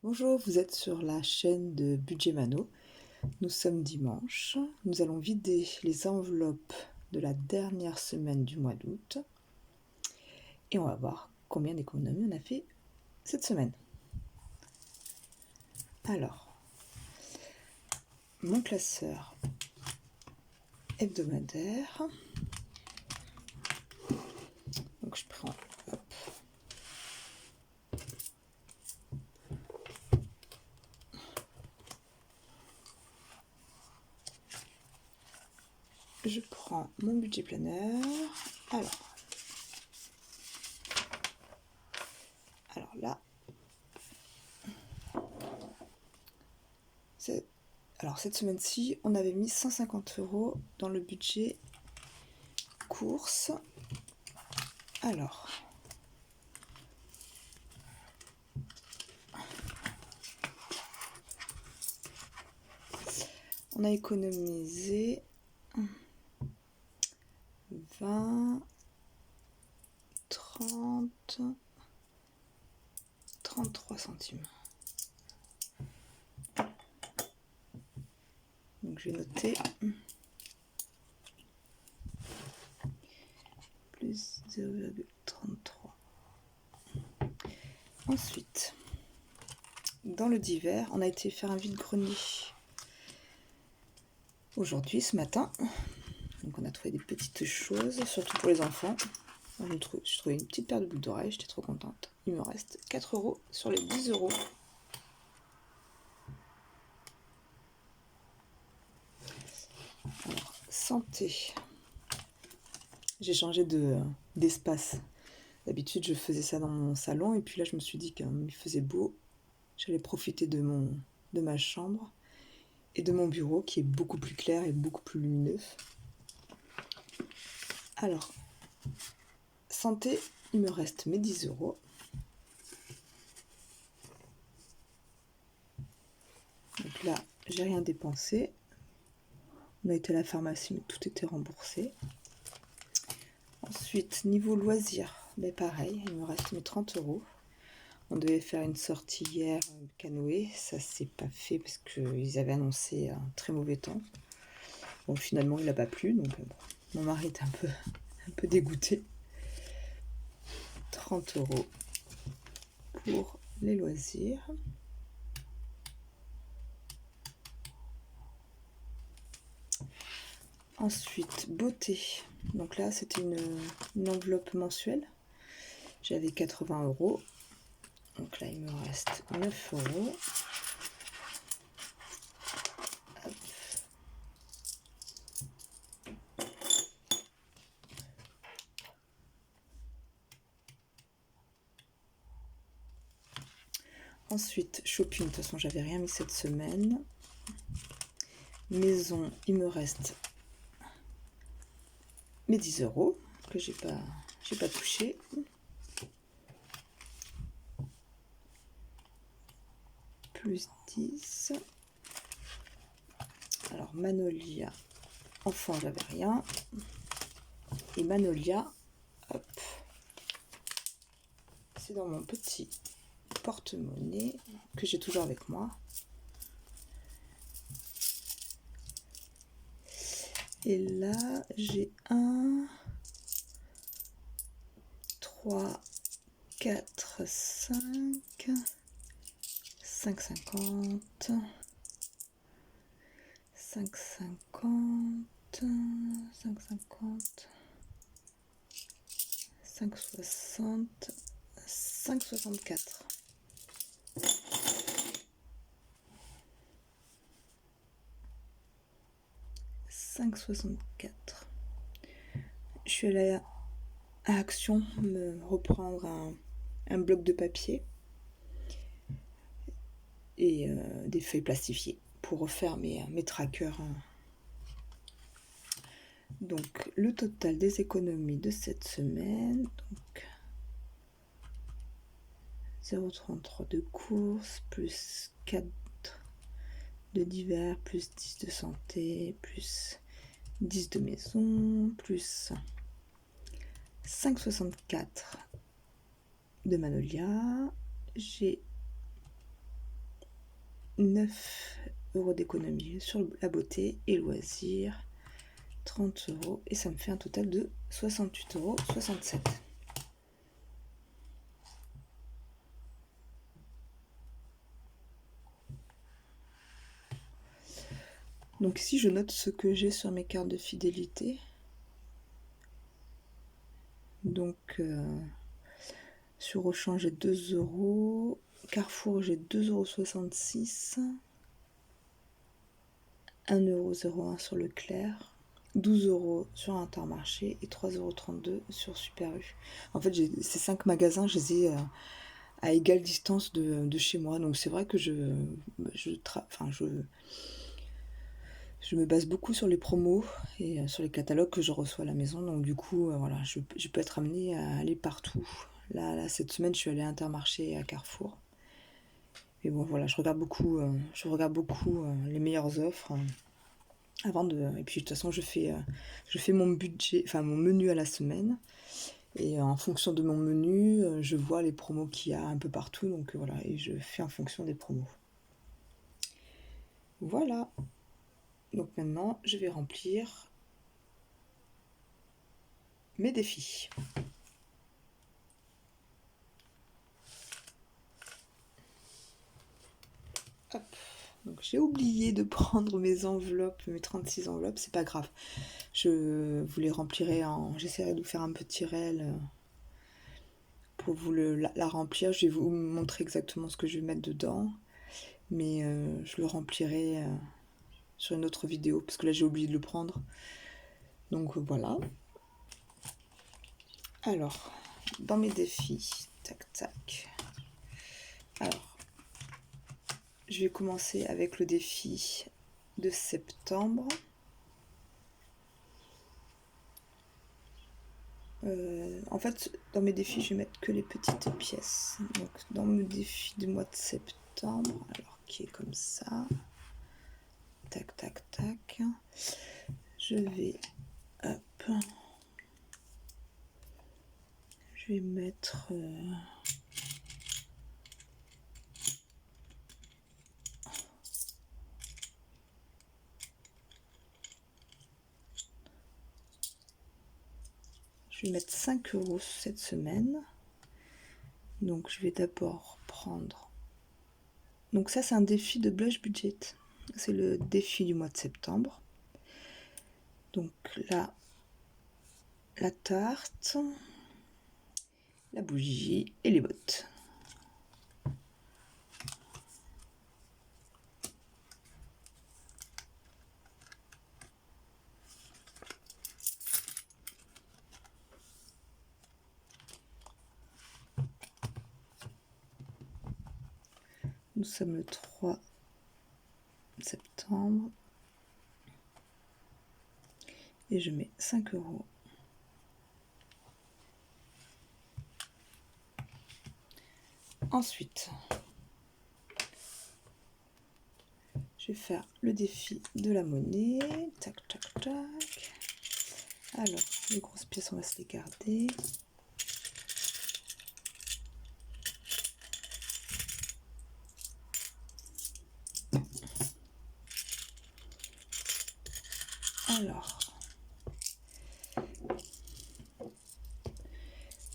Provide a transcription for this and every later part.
Bonjour, vous êtes sur la chaîne de Budget Mano. Nous sommes dimanche. Nous allons vider les enveloppes de la dernière semaine du mois d'août. Et on va voir combien d'économies on a fait cette semaine. Alors, mon classeur hebdomadaire. Donc je prends, hop, je prends mon budget planner. Alors là, cette semaine-ci, on avait mis 150 € dans le budget courses. Alors, on a économisé 20, 30, 33 centimes. Donc je vais noter plus 0,33. Ensuite, dans le divers, on a été faire un vide-grenier aujourd'hui, ce matin. Donc on a trouvé des petites choses, surtout pour les enfants. J'ai trouvé une petite paire de boucles d'oreilles, j'étais trop contente. Il me reste 4 € sur les 10 €. Alors, santé. J'ai changé d'espace. D'habitude, je faisais ça dans mon salon, et puis là, je me suis dit qu'il faisait beau, j'allais profiter de ma chambre et de mon bureau qui est beaucoup plus clair et beaucoup plus lumineux. Alors, santé, il me reste mes 10 €. Donc là, j'ai rien dépensé. On a été à la pharmacie, mais tout était remboursé. Ensuite, niveau loisirs, ben pareil, il me reste mes 30 €. On devait faire une sortie hier, canoë, ça s'est pas fait parce qu'ils avaient annoncé un très mauvais temps. Bon, finalement, il n'a pas plu, donc bon, mon mari est un peu dégoûté. 30 € pour les loisirs. Ensuite, beauté. Donc là, c'était une enveloppe mensuelle. J'avais 80 €. Donc là, il me reste 9 €. Hop. Ensuite, shopping. De toute façon, j'avais rien mis cette semaine. Maison, il me reste mes 10 € que j'ai pas touché. Plus 10. Alors, Manolia, enfant, j'avais rien. Et Manolia, hop, c'est dans mon petit porte-monnaie que j'ai toujours avec moi. Et là, j'ai 1, 3, 4, 5, 5,50, 5,50, 5,50, 5,60, 5,64. Je suis allée à Action me reprendre un bloc de papier et des feuilles plastifiées pour refaire mes trackers. Donc le total des économies de cette semaine, donc 0,33 de course, plus 4 de divers, plus 10 de santé, plus 10 de maison, plus 5,64 de Manolia. J'ai 9 € d'économie sur la beauté et loisirs, 30 € et ça me fait un total de 68,67 €. Donc ici je note ce que j'ai sur mes cartes de fidélité. Donc sur Auchan j'ai 2 €, Carrefour j'ai 2,66 €, 1,01 € sur Leclerc, 12 € sur Intermarché et 3,32 € sur Super U. En fait, ces 5 magasins, je les ai à égale distance de chez moi. Donc c'est vrai que je me base beaucoup sur les promos et sur les catalogues que je reçois à la maison. Donc du coup, voilà, je peux être amenée à aller partout. Là, cette semaine, je suis allée à Intermarché et à Carrefour. Mais bon, voilà, je regarde beaucoup les meilleures offres. Et puis de toute façon je fais mon budget, enfin mon menu à la semaine, et en fonction de mon menu je vois les promos qu'il y a un peu partout, donc voilà, et je fais en fonction des promos. Voilà, donc maintenant je vais remplir mes défis. Hop. Donc j'ai oublié de prendre mes enveloppes, mes 36 enveloppes, c'est pas grave. Je vous les remplirai j'essaierai de vous faire un petit réel pour vous la remplir. Je vais vous montrer exactement ce que je vais mettre dedans, mais je le remplirai sur une autre vidéo, parce que là j'ai oublié de le prendre. Donc voilà. Alors, dans mes défis, tac tac. Alors, je vais commencer avec le défi de septembre. En fait, dans mes défis, je vais mettre que les petites pièces. Donc, dans mon défi du mois de septembre, alors qui est comme ça, tac tac tac, je vais, hop, je vais mettre je vais mettre 5 € cette semaine. Donc je vais d'abord prendre, donc ça c'est un défi de blush budget, c'est le défi du mois de septembre. Donc là, la tarte, la bougie et les bottes. Nous sommes le 3 septembre et je mets 5 €. Ensuite, je vais faire le défi de la monnaie. Tac, tac, tac. Alors, les grosses pièces, on va se les garder. Alors,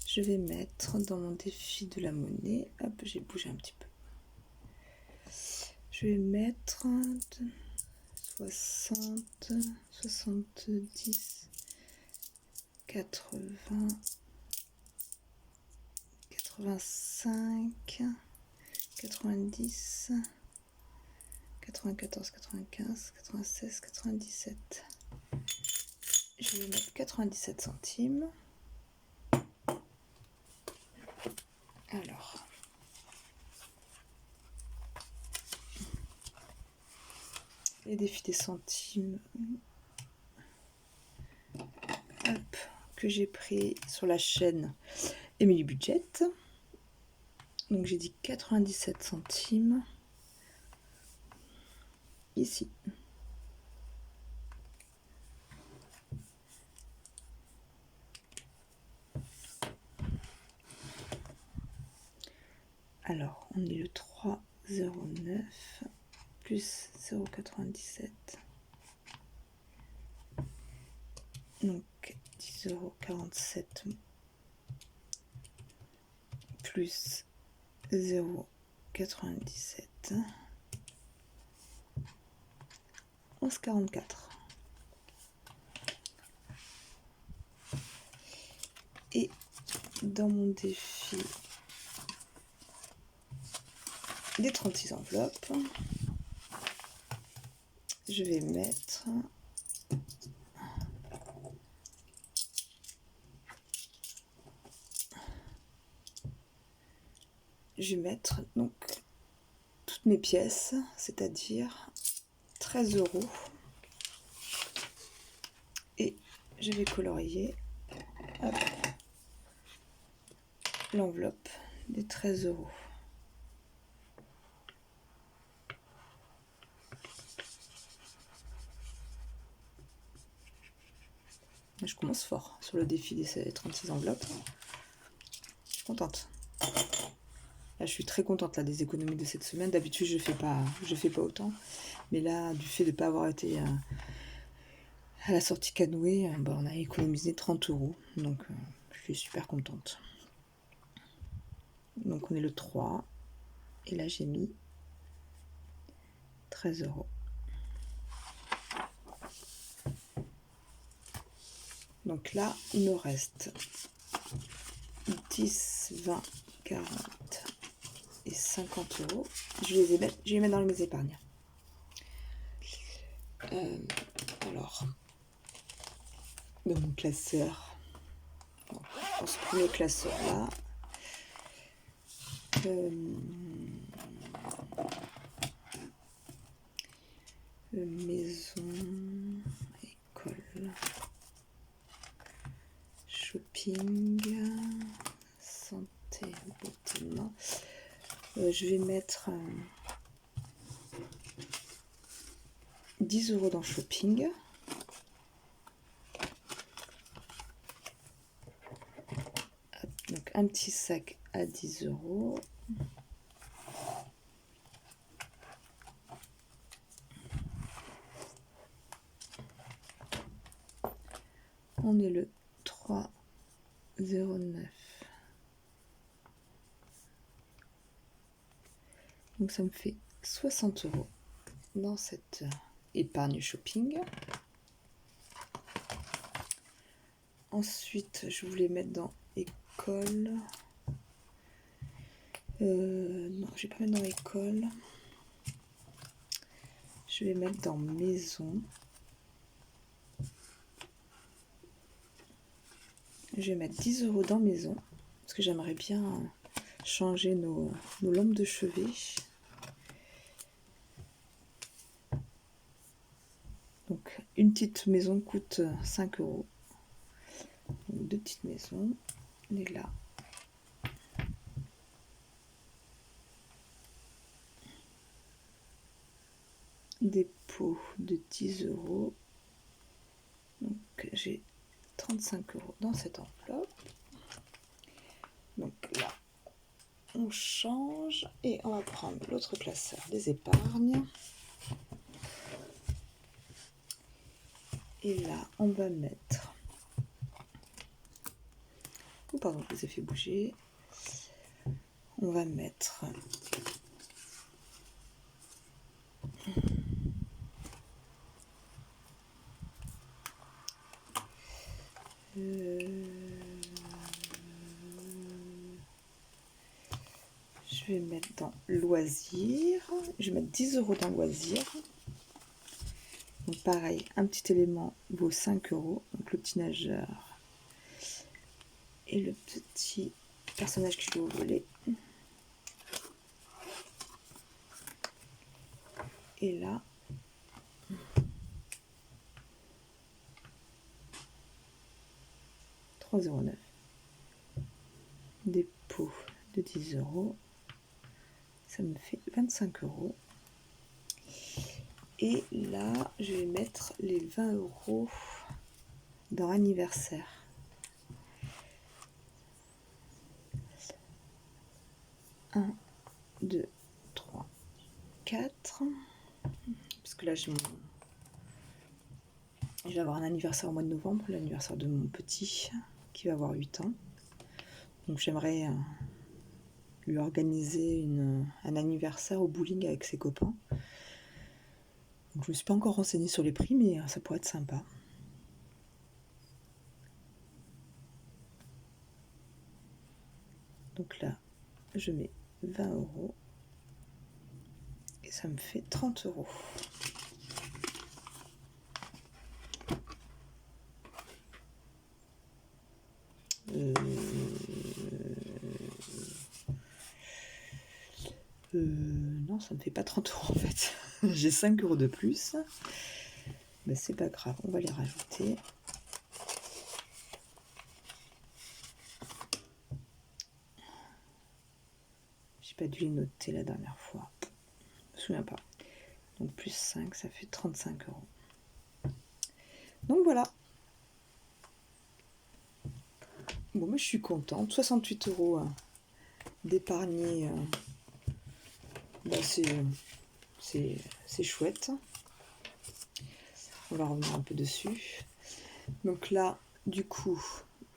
je vais mettre dans mon défi de la monnaie, hop, j'ai bougé un petit peu. Je vais mettre 60, 70, 80, 85, 90, 94, 95, 96, 97. Je vais mettre 97 centimes. Alors, les défis des centimes, hop, que j'ai pris sur la chaîne Emily Budget. Donc j'ai dit 97 centimes ici. Alors, on est le 3,09. 37 plus 0,97 11,44. Et dans mon défi des 36 enveloppes, je vais mettre donc toutes mes pièces, c'est-à-dire 13 €. Et je vais colorier l'enveloppe des 13 €. Je commence fort sur le défi des 36 enveloppes. Je suis contente. Là, je suis très contente là, des économies de cette semaine. D'habitude, je fais pas autant. Mais là, du fait de ne pas avoir été à la sortie canoë, on a économisé 30 €. Donc, je suis super contente. Donc, on est le 3. Et là, j'ai mis 13 €. Donc là, il me reste 10, 20, 40 et 50 €. Je vais les mettre dans mes épargnes. Alors, dans mon classeur, dans ce premier classeur là, maison, école, shopping, santé, beauté, non. Je vais mettre 10 € dans shopping. Donc un petit sac à 10 €. On est le 3,09. Donc ça me fait 60 € dans cette épargne shopping. Ensuite, je voulais mettre dans école. Non, je vais pas mettre dans école. Je vais mettre dans maison. Je vais mettre 10 € dans maison. Parce que j'aimerais bien changer nos lampes de chevet. Donc, une petite maison coûte 5 €. Donc, 2 petites maisons. Et là, des pots de 10 €. Donc, j'ai 35 € dans cette enveloppe. Donc là, on change et on va prendre l'autre classeur des épargnes. Et là, on va mettre... Oh, pardon, je les ai fait bouger. On va mettre... Je vais mettre dans loisirs. Je vais mettre 10 € dans loisirs. Donc pareil, un petit élément vaut 5 €. Donc le petit nageur et le petit personnage qui joue au volet. Et là, €3,09. Des pots de 10 €. Ça me fait 25 €. Et là, je vais mettre les 20 € dans anniversaire. 1, 2, 3, 4. Parce que là, je vais avoir un anniversaire au mois de novembre, l'anniversaire de mon petit. qui va avoir 8 ans. Donc j'aimerais lui organiser un anniversaire au bowling avec ses copains. Donc je ne me suis pas encore renseignée sur les prix, mais ça pourrait être sympa. Donc là, je mets 20 € et ça me fait 30 €. Non, ça me fait pas 30 € en fait. J'ai 5 € de plus. Mais c'est pas grave, on va les rajouter. J'ai pas dû les noter la dernière fois. Je me souviens pas. Donc plus 5, ça fait 35 €. Donc voilà. Bon, moi je suis contente. 68 € d'épargner. Bah, c'est chouette. On va revenir un peu dessus. Donc là, du coup,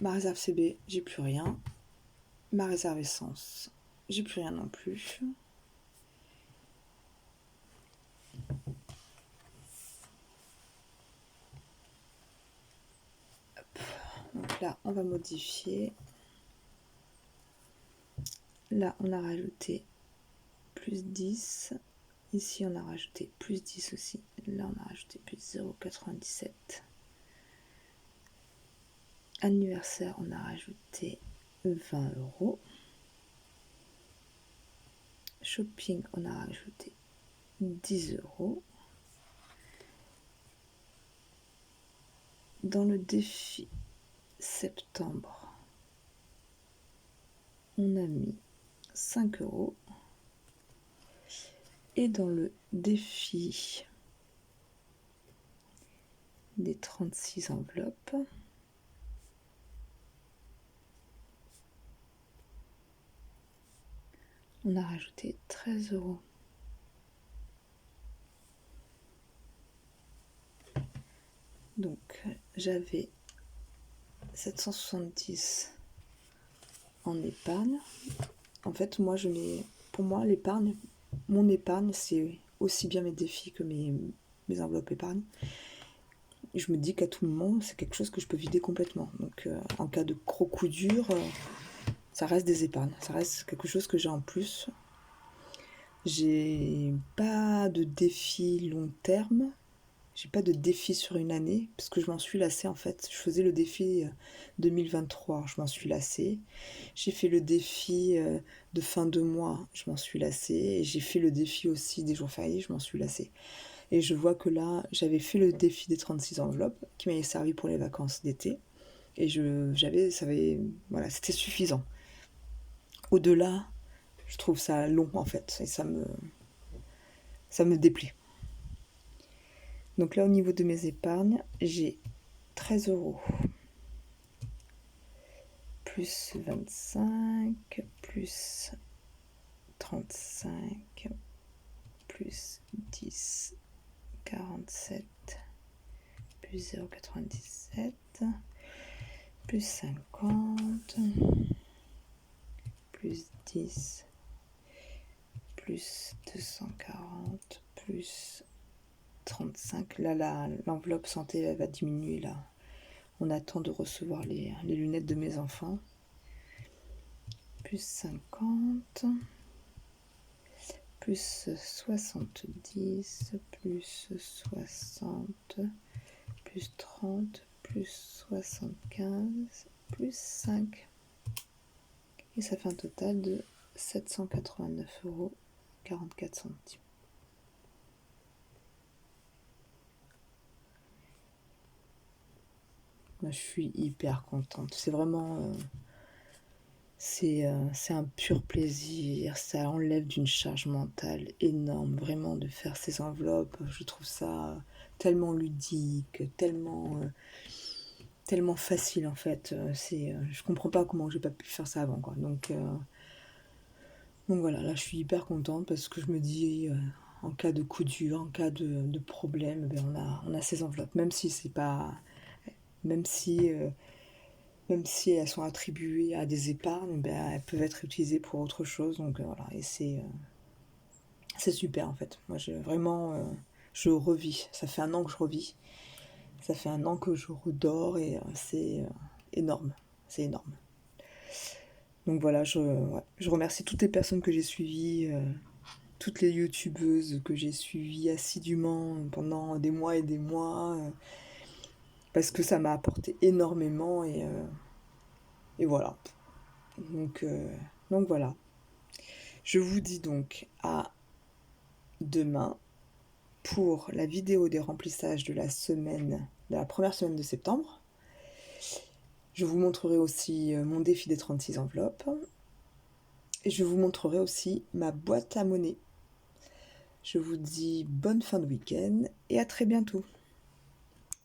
ma réserve CB, j'ai plus rien. Ma réserve essence, j'ai plus rien non plus. Hop. Donc là, on va modifier. Là, on a rajouté plus 10. Ici, on a rajouté plus 10 aussi. Là, on a rajouté plus 0,97. Anniversaire, on a rajouté 20 €. Shopping, on a rajouté 10 €. Dans le défi septembre, on a mis 5 €. Et dans le défi des 36 enveloppes, on a rajouté 13 €. Donc j'avais 770 en épargne. En fait, moi pour moi l'épargne, mon épargne, c'est aussi bien mes défis que mes enveloppes épargne. Et je me dis qu'à tout moment, c'est quelque chose que je peux vider complètement. Donc en cas de gros coup dur, ça reste des épargnes. Ça reste quelque chose que j'ai en plus. J'ai pas de défi long terme. J'ai pas de défi sur une année, parce que je m'en suis lassée en fait. Je faisais le défi 2023, je m'en suis lassée. J'ai fait le défi de fin de mois, je m'en suis lassée. Et j'ai fait le défi aussi des jours fériés, je m'en suis lassée. Et je vois que là, j'avais fait le défi des 36 enveloppes, qui m'avait servi pour les vacances d'été. Et voilà, c'était suffisant. Au-delà, je trouve ça long en fait, et ça me déplaît. Donc là, au niveau de mes épargnes, j'ai 13 €, plus 25, plus 35, plus 10, 47, plus 0,97, plus 50, plus 10, plus 240, plus 35. Là, l'enveloppe santé elle va diminuer là. On attend de recevoir les lunettes de mes enfants. Plus 50, plus 70, plus 60, plus 30, plus 75, plus 5. Et ça fait un total de 789,44 €. Moi, je suis hyper contente. C'est vraiment... c'est un pur plaisir. Ça enlève d'une charge mentale énorme, vraiment, de faire ces enveloppes. Je trouve ça tellement ludique, tellement facile, en fait. Je comprends pas comment j'ai pas pu faire ça avant, quoi. Donc voilà, là, je suis hyper contente parce que je me dis... en cas de coup dur, en cas de problème, on a ces enveloppes. Même si même si elles sont attribuées à des épargnes, ben, elles peuvent être utilisées pour autre chose. Donc voilà, et c'est super en fait. Moi, vraiment, je revis. Ça fait un an que je revis. Ça fait un an que je redors et c'est énorme. C'est énorme. Donc voilà, ouais, je remercie toutes les personnes que j'ai suivies, toutes les youtubeuses que j'ai suivies assidûment pendant des mois et des mois, parce que ça m'a apporté énormément et voilà. Donc, euh, donc voilà. Je vous dis donc à demain pour la vidéo des remplissages de la première semaine de septembre. Je vous montrerai aussi mon défi des 36 enveloppes. Et je vous montrerai aussi ma boîte à monnaie. Je vous dis bonne fin de week-end et à très bientôt.